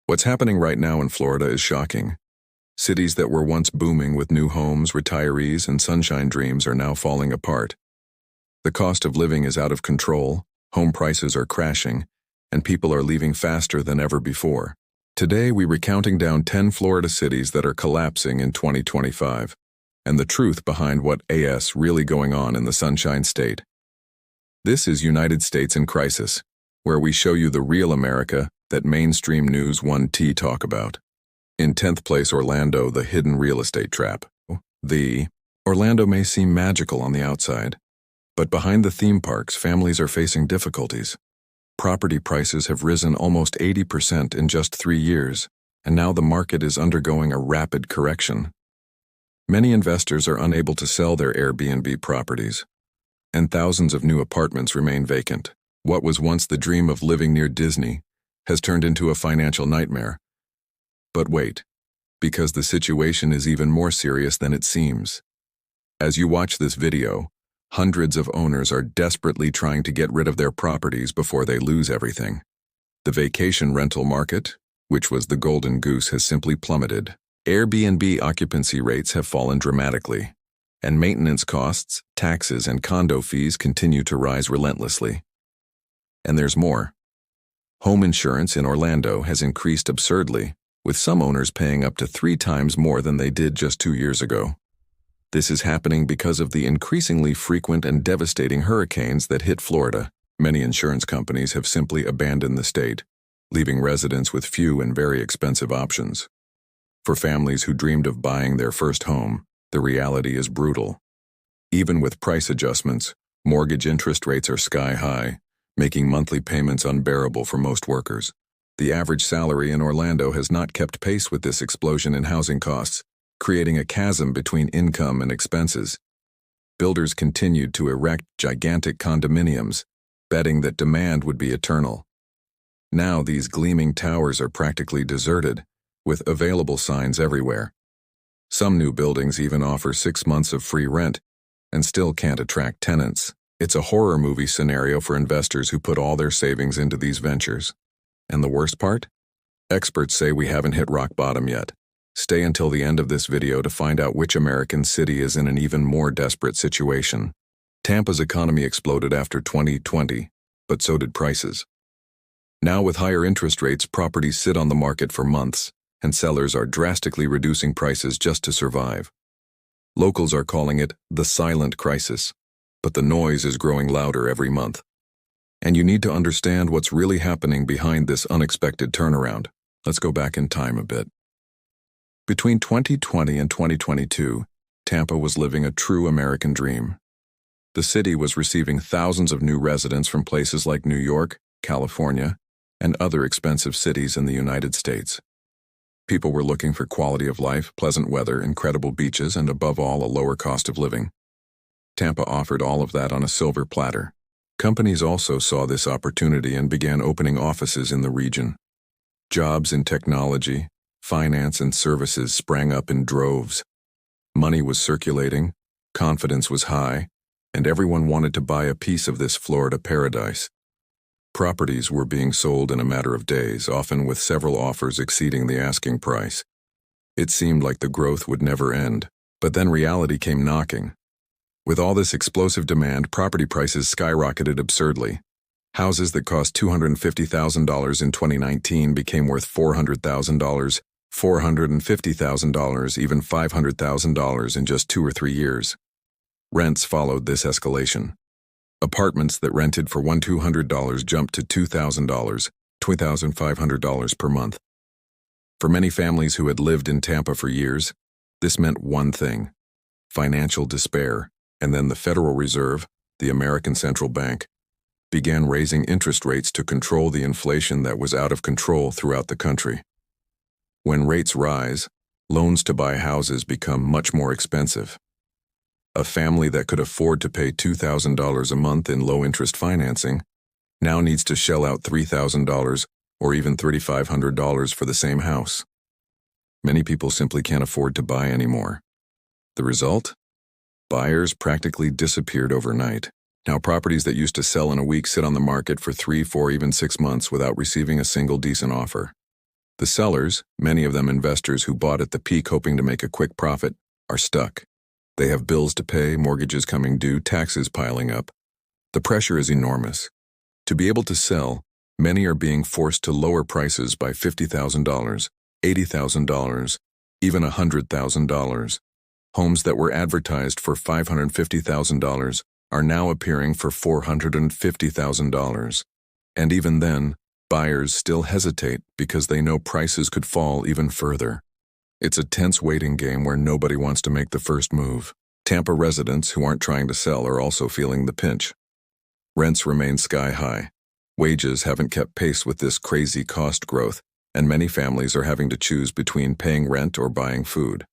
What's happening right now in Florida is shocking. Cities that were once booming with new homes, retirees, and sunshine dreams are now falling apart. The cost of living is out of control, home prices are crashing, and people are leaving faster than ever before. Today, we're counting down 10 Florida cities that are collapsing in 2025, and the truth behind what is really going on in the Sunshine State. This is United States in Crisis, where we show you the real America that mainstream news won't talk about. In 10th place, Orlando, the hidden real estate trap. Orlando may seem magical on the outside, but behind the theme parks, families are facing difficulties. Property prices have risen almost 80% in just 3 years, and now the market is undergoing a rapid correction. Many investors are unable to sell their Airbnb properties, and thousands of new apartments remain vacant. What was once the dream of living near Disney has turned into a financial nightmare. But wait, because the situation is even more serious than it seems. As you watch this video, hundreds of owners are desperately trying to get rid of their properties before they lose everything. The vacation rental market, which was the golden goose, has simply plummeted. Airbnb occupancy rates have fallen dramatically, and maintenance costs, taxes, and condo fees continue to rise relentlessly. And there's more. Home insurance in Orlando has increased absurdly, with some owners paying up to 3 times more than they did just 2 years ago. This is happening because of the increasingly frequent and devastating hurricanes that hit Florida. Many insurance companies have simply abandoned the state, leaving residents with few and very expensive options. For families who dreamed of buying their first home, the reality is brutal. Even with price adjustments, mortgage interest rates are sky high, making monthly payments unbearable for most workers. The average salary in Orlando has not kept pace with this explosion in housing costs, creating a chasm between income and expenses. Builders continued to erect gigantic condominiums, betting that demand would be eternal. Now these gleaming towers are practically deserted, with available signs everywhere. Some new buildings even offer 6 months of free rent, and still can't attract tenants. It's a horror movie scenario for investors who put all their savings into these ventures. And the worst part? Experts say we haven't hit rock bottom yet. Stay until the end of this video to find out which American city is in an even more desperate situation. Tampa's economy exploded after 2020, but so did prices. Now with higher interest rates, properties sit on the market for months, and sellers are drastically reducing prices just to survive. Locals are calling it the silent crisis, but the noise is growing louder every month. And you need to understand what's really happening behind this unexpected turnaround. Let's go back in time a bit. Between 2020 and 2022, Tampa was living a true American dream. The city was receiving thousands of new residents from places like New York, California, and other expensive cities in the United States. People were looking for quality of life, pleasant weather, incredible beaches, and above all, a lower cost of living. Tampa offered all of that on a silver platter. Companies also saw this opportunity and began opening offices in the region. Jobs in technology, finance, and services sprang up in droves. Money was circulating, confidence was high, and everyone wanted to buy a piece of this Florida paradise. Properties were being sold in a matter of days, often with several offers exceeding the asking price. It seemed like the growth would never end, but then reality came knocking. With all this explosive demand, property prices skyrocketed absurdly. Houses that cost $250,000 in 2019 became worth $400,000, $450,000, even $500,000 in just 2 or 3 years. Rents followed this escalation. Apartments that rented for $1,200 jumped to $2,000, $2,500 per month. For many families who had lived in Tampa for years, this meant one thing: financial despair. And then the Federal Reserve, the American Central Bank, began raising interest rates to control the inflation that was out of control throughout the country. When rates rise, loans to buy houses become much more expensive. A family that could afford to pay $2,000 a month in low-interest financing now needs to shell out $3,000 or even $3,500 for the same house. Many people simply can't afford to buy anymore. The result? Buyers practically disappeared overnight. Now properties that used to sell in a week sit on the market for 3, 4, even 6 months without receiving a single decent offer. The sellers, many of them investors who bought at the peak hoping to make a quick profit, are stuck. They have bills to pay, mortgages coming due, taxes piling up. The pressure is enormous. To be able to sell, many are being forced to lower prices by $50,000, $80,000, even $100,000. Homes that were advertised for $550,000 are now appearing for $450,000. And even then, buyers still hesitate because they know prices could fall even further. It's a tense waiting game where nobody wants to make the first move. Tampa residents who aren't trying to sell are also feeling the pinch. Rents remain sky high. Wages haven't kept pace with this crazy cost growth, and many families are having to choose between paying rent or buying food.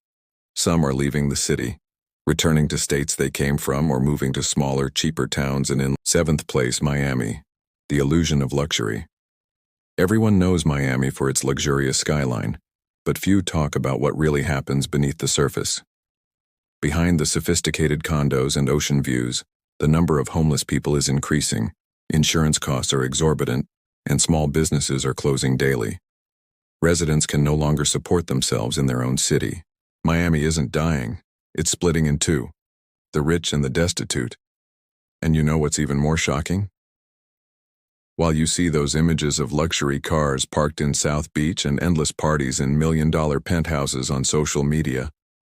Some are leaving the city, returning to states they came from or moving to smaller, cheaper towns. And in 7th place, Miami, the illusion of luxury. Everyone knows Miami for its luxurious skyline, but few talk about what really happens beneath the surface. Behind the sophisticated condos and ocean views, the number of homeless people is increasing, insurance costs are exorbitant, and small businesses are closing daily. Residents can no longer support themselves in their own city. Miami isn't dying, it's splitting in two, the rich and the destitute. And you know what's even more shocking? While you see those images of luxury cars parked in South Beach and endless parties in million-dollar penthouses on social media,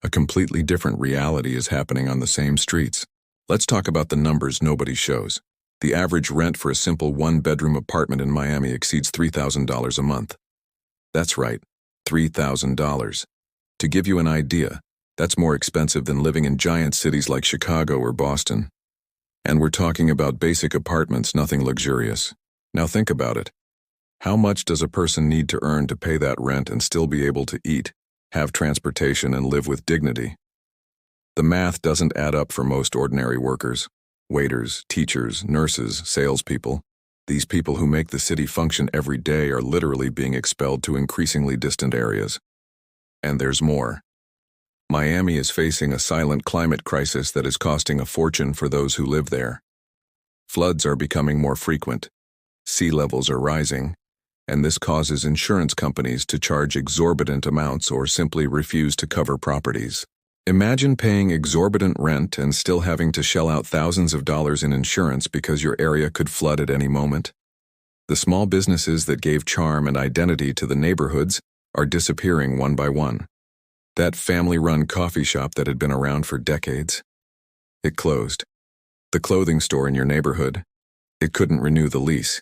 a completely different reality is happening on the same streets. Let's talk about the numbers nobody shows. The average rent for a simple one-bedroom apartment in Miami exceeds $3,000 a month. That's right, $3,000. To give you an idea, that's more expensive than living in giant cities like Chicago or Boston. And we're talking about basic apartments, nothing luxurious. Now think about it. How much does a person need to earn to pay that rent and still be able to eat, have transportation, and live with dignity? The math doesn't add up for most ordinary workers. Waiters, teachers, nurses, salespeople. These people who make the city function every day are literally being expelled to increasingly distant areas. And there's more. Miami is facing a silent climate crisis that is costing a fortune for those who live there. Floods are becoming more frequent. Sea levels are rising, and this causes insurance companies to charge exorbitant amounts or simply refuse to cover properties. Imagine paying exorbitant rent and still having to shell out thousands of dollars in insurance because your area could flood at any moment. The small businesses that gave charm and identity to the neighborhoods are disappearing one by one. That family-run coffee shop that had been around for decades, it closed. The clothing store in your neighborhood, it couldn't renew the lease.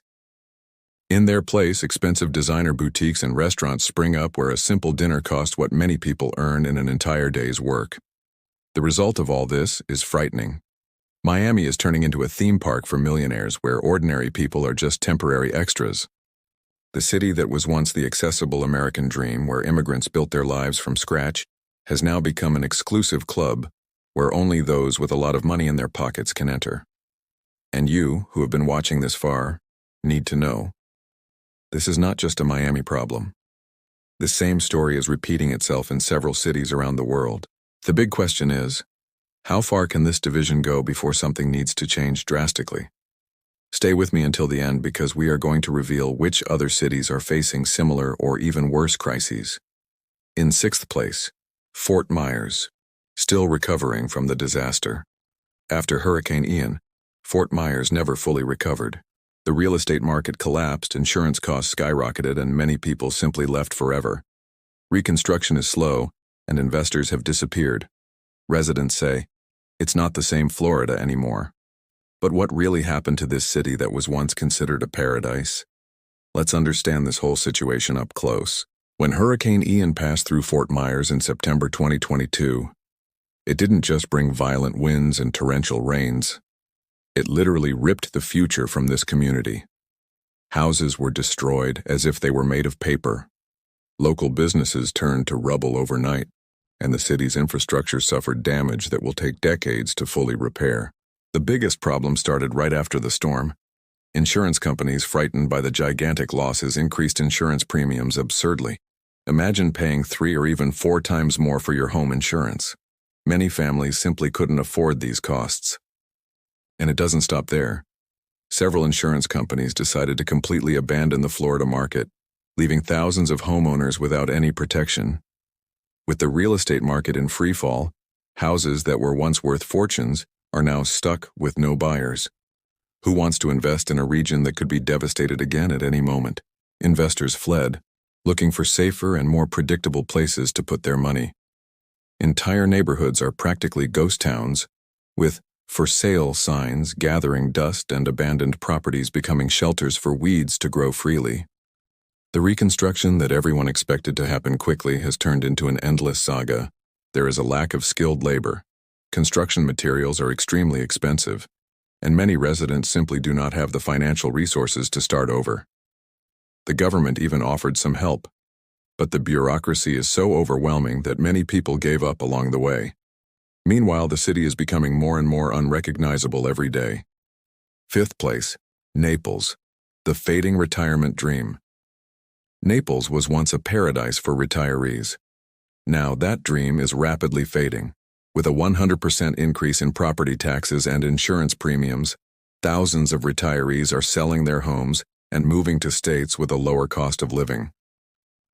In their place, expensive designer boutiques and restaurants spring up where a simple dinner costs what many people earn in an entire day's work. The result of all this is frightening. Miami is turning into a theme park for millionaires where ordinary people are just temporary extras. The city that was once the accessible American dream where immigrants built their lives from scratch has now become an exclusive club where only those with a lot of money in their pockets can enter. And you, who have been watching this far, need to know. This is not just a Miami problem. This same story is repeating itself in several cities around the world. The big question is, how far can this division go before something needs to change drastically? Stay with me until the end because we are going to reveal which other cities are facing similar or even worse crises. In 6th place, Fort Myers, still recovering from the disaster. After Hurricane Ian, Fort Myers never fully recovered. The real estate market collapsed, insurance costs skyrocketed, and many people simply left forever. Reconstruction is slow, and investors have disappeared. Residents say, it's not the same Florida anymore. But what really happened to this city that was once considered a paradise? Let's understand this whole situation up close. When Hurricane Ian passed through Fort Myers in September 2022, it didn't just bring violent winds and torrential rains. It literally ripped the future from this community. Houses were destroyed as if they were made of paper. Local businesses turned to rubble overnight, and the city's infrastructure suffered damage that will take decades to fully repair. The biggest problem started right after the storm. Insurance companies, frightened by the gigantic losses, increased insurance premiums absurdly. Imagine paying 3 or even 4 times more for your home insurance. Many families simply couldn't afford these costs. And it doesn't stop there. Several insurance companies decided to completely abandon the Florida market, leaving thousands of homeowners without any protection. With the real estate market in freefall, houses that were once worth fortunes are now stuck with no buyers. Who wants to invest in a region that could be devastated again at any moment? Investors fled, looking for safer and more predictable places to put their money. Entire neighborhoods are practically ghost towns, with "for sale" signs gathering dust and abandoned properties becoming shelters for weeds to grow freely. The reconstruction that everyone expected to happen quickly has turned into an endless saga. There is a lack of skilled labor. Construction materials are extremely expensive, and many residents simply do not have the financial resources to start over. The government even offered some help, but the bureaucracy is so overwhelming that many people gave up along the way. Meanwhile, the city is becoming more and more unrecognizable every day. Fifth place, Naples, the fading retirement dream. Naples was once a paradise for retirees. Now that dream is rapidly fading. With a 100% increase in property taxes and insurance premiums, thousands of retirees are selling their homes and moving to states with a lower cost of living.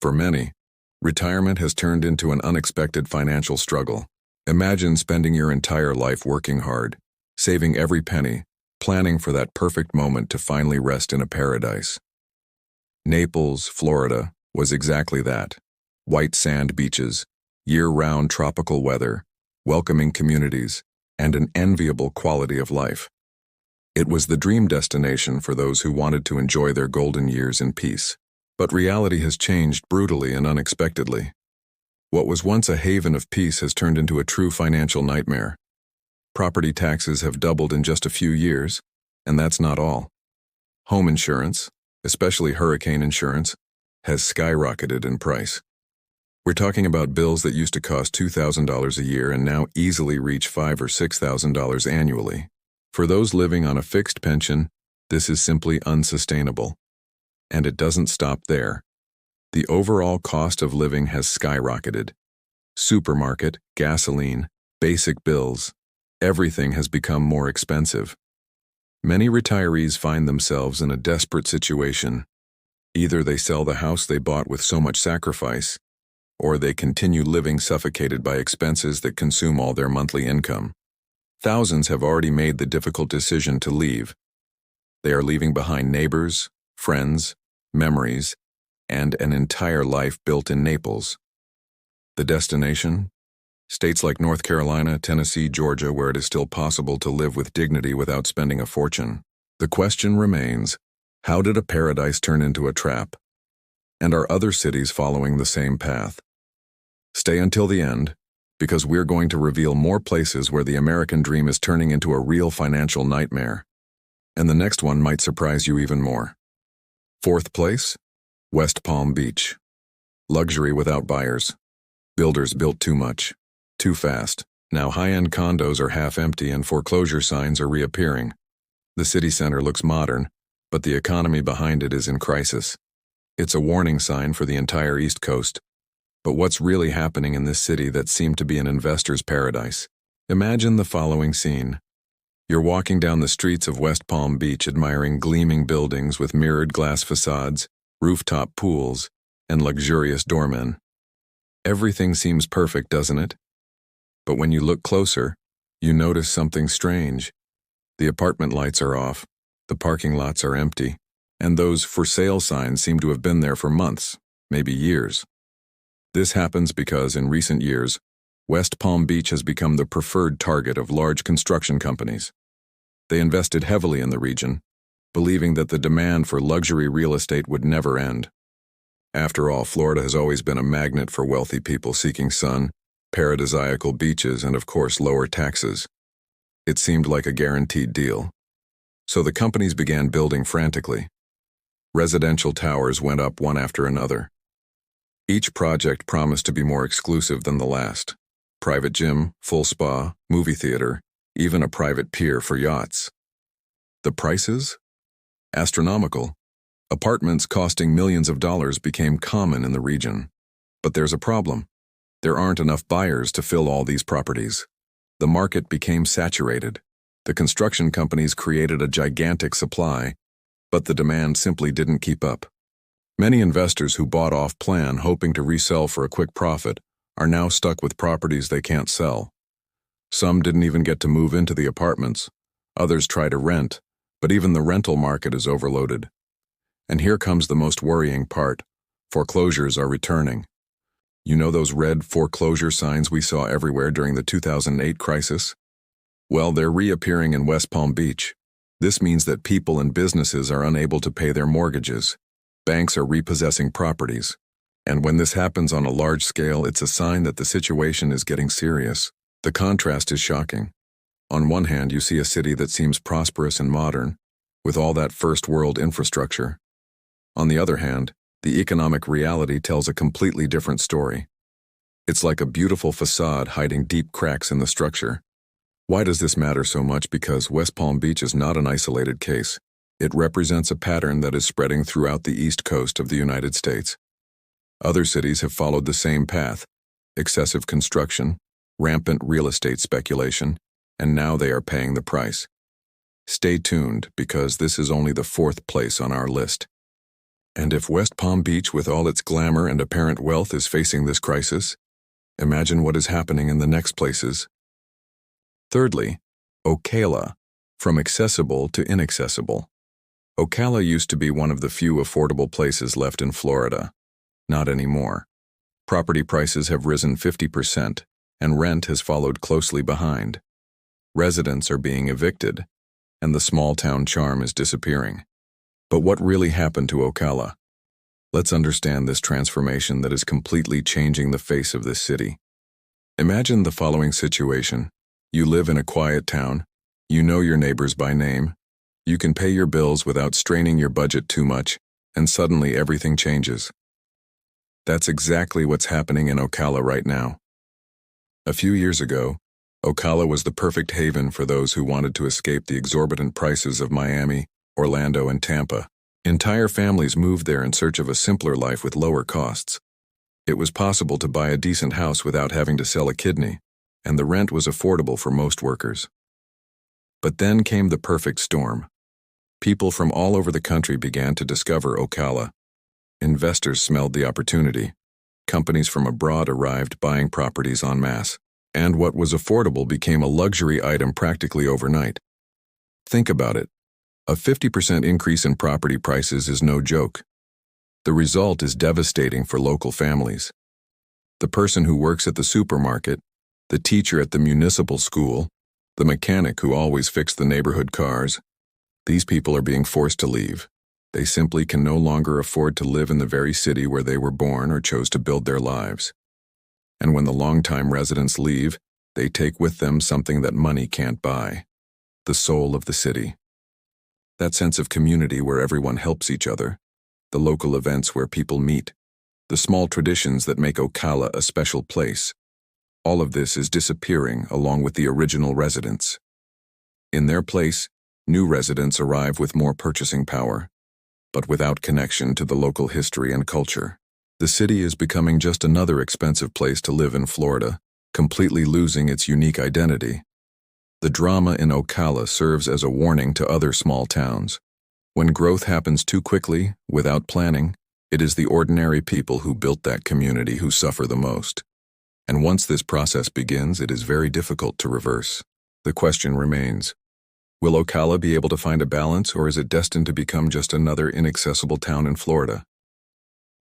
For many, retirement has turned into an unexpected financial struggle. Imagine spending your entire life working hard, saving every penny, planning for that perfect moment to finally rest in a paradise. Naples, Florida, was exactly that. White sand beaches, year-round tropical weather, welcoming communities, and an enviable quality of life. It was the dream destination for those who wanted to enjoy their golden years in peace. But reality has changed brutally and unexpectedly. What was once a haven of peace has turned into a true financial nightmare. Property taxes have doubled in just a few years, and that's not all. Home insurance, especially hurricane insurance, has skyrocketed in price. We're talking about bills that used to cost $2,000 a year and now easily reach $5,000 or $6,000 annually. For those living on a fixed pension, this is simply unsustainable. And it doesn't stop there. The overall cost of living has skyrocketed. Supermarket, gasoline, basic bills, everything has become more expensive. Many retirees find themselves in a desperate situation. Either they sell the house they bought with so much sacrifice, or they continue living suffocated by expenses that consume all their monthly income. Thousands have already made the difficult decision to leave. They are leaving behind neighbors, friends, memories, and an entire life built in Naples. The destination? States like North Carolina, Tennessee, Georgia, where it is still possible to live with dignity without spending a fortune. The question remains, how did a paradise turn into a trap? And are other cities following the same path? Stay until the end, because we're going to reveal more places where the American dream is turning into a real financial nightmare. And the next one might surprise you even more. Fourth place, West Palm Beach. Luxury without buyers. Builders built too much, too fast. Now high-end condos are half empty and foreclosure signs are reappearing. The city center looks modern, but the economy behind it is in crisis. It's a warning sign for the entire East Coast. But what's really happening in this city that seemed to be an investor's paradise? Imagine the following scene. You're walking down the streets of West Palm Beach admiring gleaming buildings with mirrored glass facades, rooftop pools, and luxurious doormen. Everything seems perfect, doesn't it? But when you look closer, you notice something strange. The apartment lights are off, the parking lots are empty, and those "for sale" signs seem to have been there for months, maybe years. This happens because, in recent years, West Palm Beach has become the preferred target of large construction companies. They invested heavily in the region, believing that the demand for luxury real estate would never end. After all, Florida has always been a magnet for wealthy people seeking sun, paradisiacal beaches, and of course lower taxes. It seemed like a guaranteed deal. So the companies began building frantically. Residential towers went up one after another. Each project promised to be more exclusive than the last. Private gym, full spa, movie theater, even a private pier for yachts. The prices? Astronomical. Apartments costing millions of dollars became common in the region. But there's a problem. There aren't enough buyers to fill all these properties. The market became saturated. The construction companies created a gigantic supply, but the demand simply didn't keep up. Many investors who bought off-plan hoping to resell for a quick profit are now stuck with properties they can't sell. Some didn't even get to move into the apartments. Others try to rent, but even the rental market is overloaded. And here comes the most worrying part. Foreclosures are returning. You know those red foreclosure signs we saw everywhere during the 2008 crisis? Well, they're reappearing in West Palm Beach. This means that people and businesses are unable to pay their mortgages. Banks are repossessing properties. And when this happens on a large scale, it's a sign that the situation is getting serious. The contrast is shocking. On one hand, you see a city that seems prosperous and modern, with all that first-world infrastructure. On the other hand, the economic reality tells a completely different story. It's like a beautiful facade hiding deep cracks in the structure. Why does this matter so much? Because West Palm Beach is not an isolated case. It represents a pattern that is spreading throughout the East Coast of the United States. Other cities have followed the same path: excessive construction, rampant real estate speculation, and now they are paying the price. Stay tuned, because this is only the fourth place on our list. And if West Palm Beach, with all its glamour and apparent wealth, is facing this crisis, imagine what is happening in the next places. Thirdly, Ocala, from accessible to inaccessible. Ocala used to be one of the few affordable places left in Florida. Not anymore. Property prices have risen 50%, and rent has followed closely behind. Residents are being evicted, and the small-town charm is disappearing. But what really happened to Ocala? Let's understand this transformation that is completely changing the face of this city. Imagine the following situation. You live in a quiet town. You know your neighbors by name. You can pay your bills without straining your budget too much, and suddenly everything changes. That's exactly what's happening in Ocala right now. A few years ago, Ocala was the perfect haven for those who wanted to escape the exorbitant prices of Miami, Orlando, and Tampa. Entire families moved there in search of a simpler life with lower costs. It was possible to buy a decent house without having to sell a kidney, and the rent was affordable for most workers. But then came the perfect storm. People from all over the country began to discover Ocala. Investors smelled the opportunity. Companies from abroad arrived buying properties en masse, and what was affordable became a luxury item practically overnight. Think about it. A 50% increase in property prices is no joke. The result is devastating for local families. The person who works at the supermarket, the teacher at the municipal school, the mechanic who always fixed the neighborhood cars, these people are being forced to leave. They simply can no longer afford to live in the very city where they were born or chose to build their lives. And when the longtime residents leave, they take with them something that money can't buy: the soul of the city. That sense of community where everyone helps each other, the local events where people meet, the small traditions that make Ocala a special place. All of this is disappearing along with the original residents. In their place, new residents arrive with more purchasing power, but without connection to the local history and culture. The city is becoming just another expensive place to live in Florida, completely losing its unique identity. The drama in Ocala serves as a warning to other small towns. When growth happens too quickly, without planning, it is the ordinary people who built that community who suffer the most. And once this process begins, it is very difficult to reverse. The question remains: will Ocala be able to find a balance, or is it destined to become just another inaccessible town in Florida?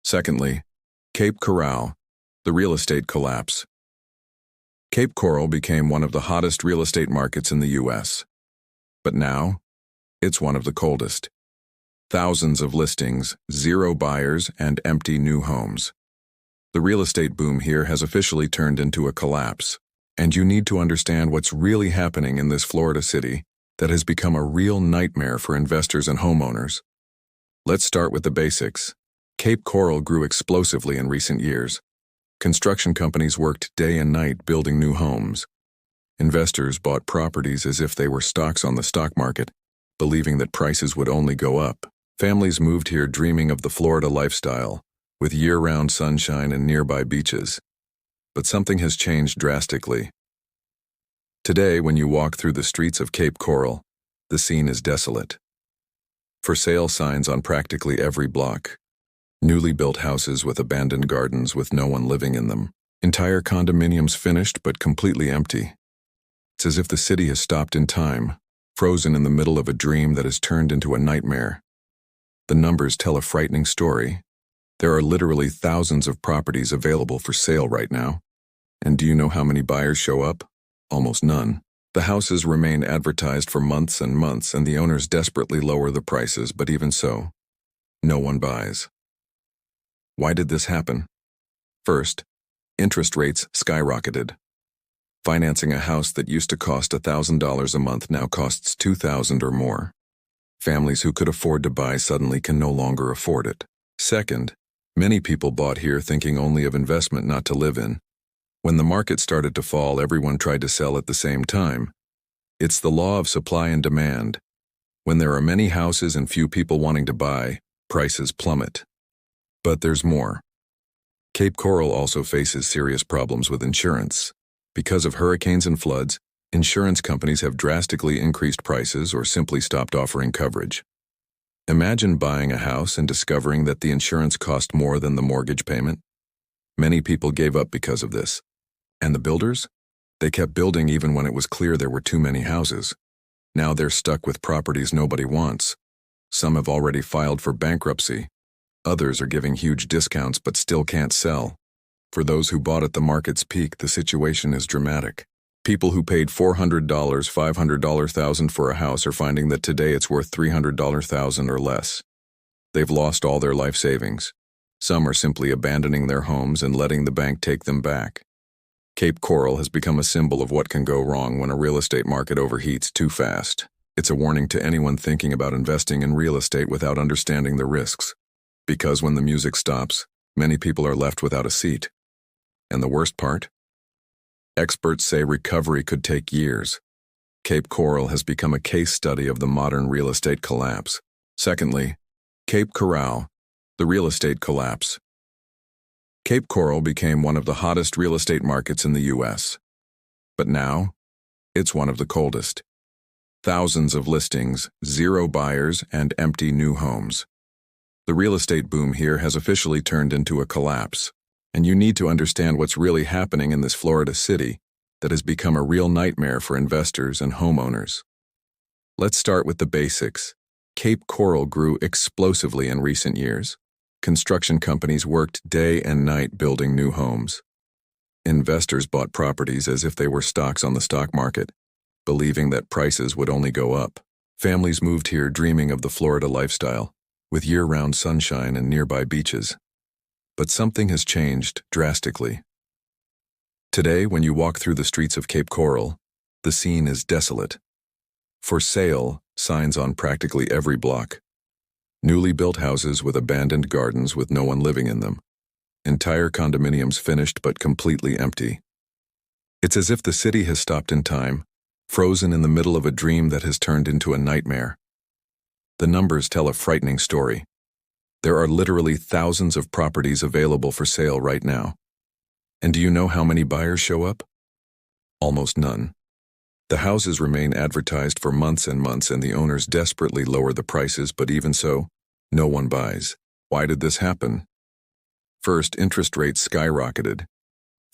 Secondly, Cape Coral, the real estate collapse. Cape Coral became one of the hottest real estate markets in the U.S. But now, it's one of the coldest. Thousands of listings, zero buyers, and empty new homes. The real estate boom here has officially turned into a collapse, and you need to understand what's really happening in this Florida city that has become a real nightmare for investors and homeowners. Let's start with the basics. Cape Coral grew explosively in recent years. Construction companies worked day and night building new homes. Investors bought properties as if they were stocks on the stock market, believing that prices would only go up. Families moved here dreaming of the Florida lifestyle, with year-round sunshine and nearby beaches. But something has changed drastically. Today, when you walk through the streets of Cape Coral, the scene is desolate. For sale signs on practically every block. Newly built houses with abandoned gardens with no one living in them. Entire condominiums finished but completely empty. It's as if the city has stopped in time, frozen in the middle of a dream that has turned into a nightmare. The numbers tell a frightening story. There are literally thousands of properties available for sale right now. And do you know how many buyers show up? Almost none. The houses remain advertised for months and months, and the owners desperately lower the prices, but even so, no one buys. Why did this happen? First, interest rates skyrocketed. Financing a house that used to cost $1,000 a month now costs $2,000 or more. Families who could afford to buy suddenly can no longer afford it. Second, many people bought here thinking only of investment, not to live in. When the market started to fall, everyone tried to sell at the same time. It's the law of supply and demand. When there are many houses and few people wanting to buy, prices plummet. But there's more. Cape Coral also faces serious problems with insurance. Because of hurricanes and floods, insurance companies have drastically increased prices or simply stopped offering coverage. Imagine buying a house and discovering that the insurance cost more than the mortgage payment. Many people gave up because of this. And the builders? They kept building even when it was clear there were too many houses. Now they're stuck with properties nobody wants. Some have already filed for bankruptcy. Others are giving huge discounts but still can't sell. For those who bought at the market's peak, the situation is dramatic. People who paid $400, $500,000 for a house are finding that today it's worth $300,000 or less. They've lost all their life savings. Some are simply abandoning their homes and letting the bank take them back. Cape Coral has become a symbol of what can go wrong when a real estate market overheats too fast. It's a warning to anyone thinking about investing in real estate without understanding the risks. Because when the music stops, many people are left without a seat. And the worst part? Experts say recovery could take years. Cape Coral has become a case study of the modern real estate collapse. Secondly, Cape Coral, the real estate collapse. Cape Coral became one of the hottest real estate markets in the U.S. But now, it's one of the coldest. Thousands of listings, zero buyers, and empty new homes. The real estate boom here has officially turned into a collapse. And you need to understand what's really happening in this Florida city that has become a real nightmare for investors and homeowners. Let's start with the basics. Cape Coral grew explosively in recent years. Construction companies worked day and night building new homes. Investors bought properties as if they were stocks on the stock market, believing that prices would only go up. Families moved here dreaming of the Florida lifestyle, with year-round sunshine and nearby beaches. But something has changed drastically. Today, when you walk through the streets of Cape Coral, the scene is desolate. For sale, signs on practically every block. Newly built houses with abandoned gardens with no one living in them. Entire condominiums finished but completely empty. It's as if the city has stopped in time, frozen in the middle of a dream that has turned into a nightmare. The numbers tell a frightening story. There are literally thousands of properties available for sale right now. And do you know how many buyers show up? Almost none. The houses remain advertised for months and months, and the owners desperately lower the prices, but even so, no one buys. Why did this happen? First, interest rates skyrocketed.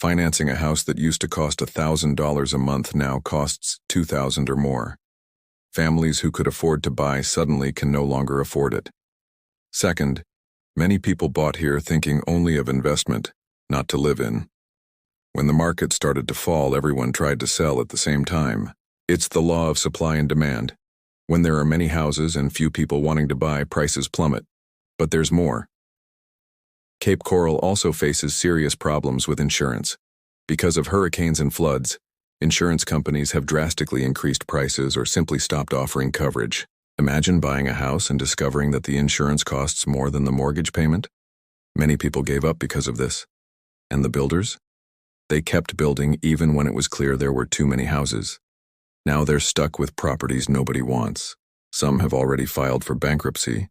Financing a house that used to cost $1,000 a month now costs $2,000 or more. Families who could afford to buy suddenly can no longer afford it. Second, many people bought here thinking only of investment, not to live in. When the market started to fall, everyone tried to sell at the same time. It's the law of supply and demand. When there are many houses and few people wanting to buy, prices plummet. But there's more. Cape Coral also faces serious problems with insurance. Because of hurricanes and floods, insurance companies have drastically increased prices or simply stopped offering coverage. Imagine buying a house and discovering that the insurance costs more than the mortgage payment. Many people gave up because of this. And the builders? They kept building even when it was clear there were too many houses. Now they're stuck with properties nobody wants. Some have already filed for bankruptcy.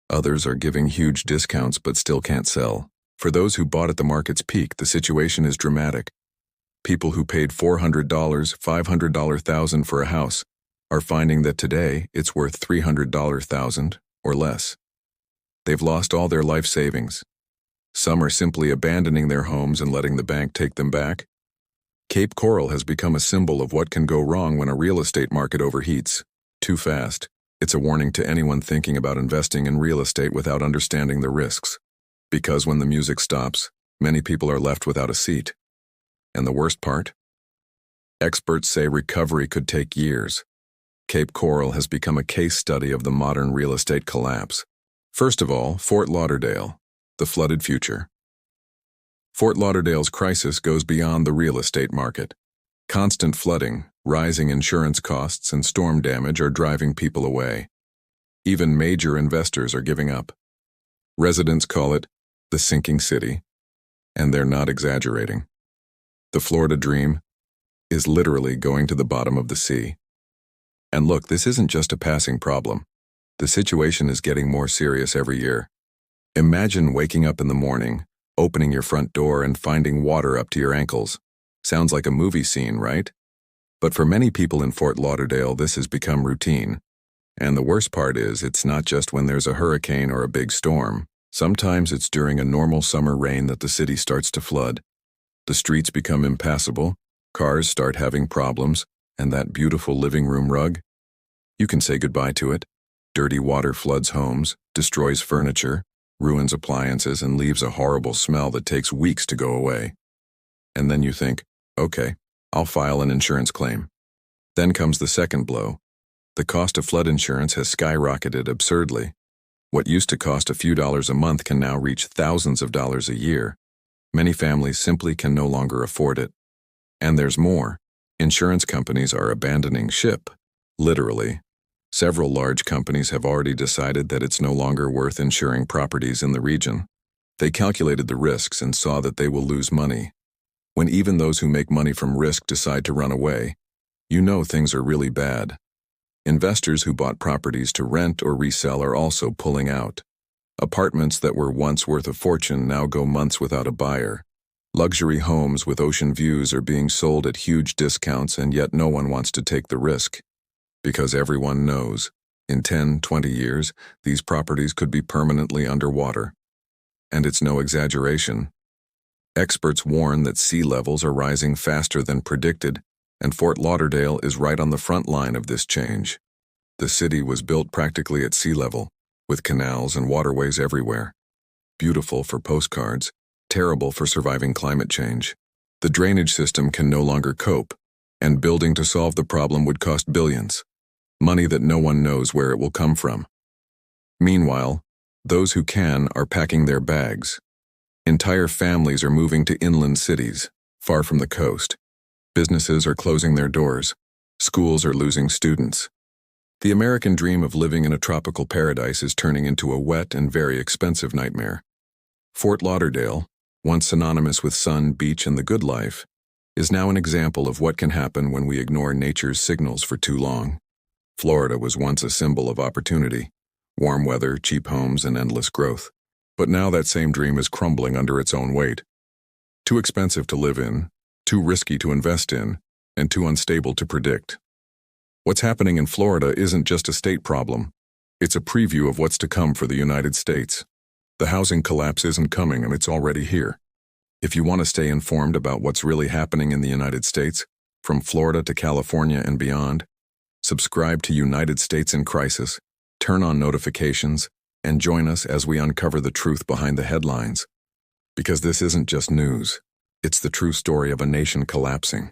Others are giving huge discounts but still can't sell. For those who bought at the market's peak, the situation is dramatic. People who paid $400, $500,000 for a house are finding that today it's worth $300,000 or less. They've lost all their life savings. Some are simply abandoning their homes and letting the bank take them back. Cape Coral has become a symbol of what can go wrong when a real estate market overheats too fast. It's a warning to anyone thinking about investing in real estate without understanding the risks. Because when the music stops, many people are left without a seat. And the worst part? Experts say recovery could take years. Cape Coral has become a case study of the modern real estate collapse. First of all, Fort Lauderdale, the flooded future. Fort Lauderdale's crisis goes beyond the real estate market. Constant flooding, rising insurance costs, and storm damage are driving people away. Even major investors are giving up. Residents call it the sinking city, and they're not exaggerating. The Florida dream is literally going to the bottom of the sea. And look, this isn't just a passing problem. The situation is getting more serious every year. Imagine waking up in the morning, opening your front door and finding water up to your ankles. Sounds like a movie scene, right? But for many people in Fort Lauderdale, this has become routine. And the worst part is, it's not just when there's a hurricane or a big storm. Sometimes it's during a normal summer rain that the city starts to flood. The streets become impassable, cars start having problems, and that beautiful living room rug? You can say goodbye to it. Dirty water floods homes, destroys furniture, ruins appliances, and leaves a horrible smell that takes weeks to go away. And then you think, okay, I'll file an insurance claim. Then comes the second blow. The cost of flood insurance has skyrocketed absurdly. What used to cost a few dollars a month can now reach thousands of dollars a year. Many families simply can no longer afford it. And there's more. Insurance companies are abandoning ship. Literally. Several large companies have already decided that it's no longer worth insuring properties in the region. They calculated the risks and saw that they will lose money. When even those who make money from risk decide to run away, you know things are really bad. Investors who bought properties to rent or resell are also pulling out. Apartments that were once worth a fortune now go months without a buyer. Luxury homes with ocean views are being sold at huge discounts, and yet no one wants to take the risk. Because everyone knows, in 10, 20 years, these properties could be permanently underwater. And it's no exaggeration. Experts warn that sea levels are rising faster than predicted, and Fort Lauderdale is right on the front line of this change. The city was built practically at sea level, with canals and waterways everywhere. Beautiful for postcards, terrible for surviving climate change. The drainage system can no longer cope, and building to solve the problem would cost billions. Money that no one knows where it will come from. Meanwhile, those who can are packing their bags. Entire families are moving to inland cities, far from the coast. Businesses are closing their doors. Schools are losing students. The American dream of living in a tropical paradise is turning into a wet and very expensive nightmare. Fort Lauderdale, once synonymous with sun, beach, and the good life, is now an example of what can happen when we ignore nature's signals for too long. Florida was once a symbol of opportunity, warm weather, cheap homes, and endless growth. But now that same dream is crumbling under its own weight. Too expensive to live in, too risky to invest in, and too unstable to predict. What's happening in Florida isn't just a state problem. It's a preview of what's to come for the United States. The housing collapse isn't coming, and it's already here. If you want to stay informed about what's really happening in the United States, from Florida to California and beyond, subscribe to United States in Crisis, turn on notifications, and join us as we uncover the truth behind the headlines. Because this isn't just news, it's the true story of a nation collapsing.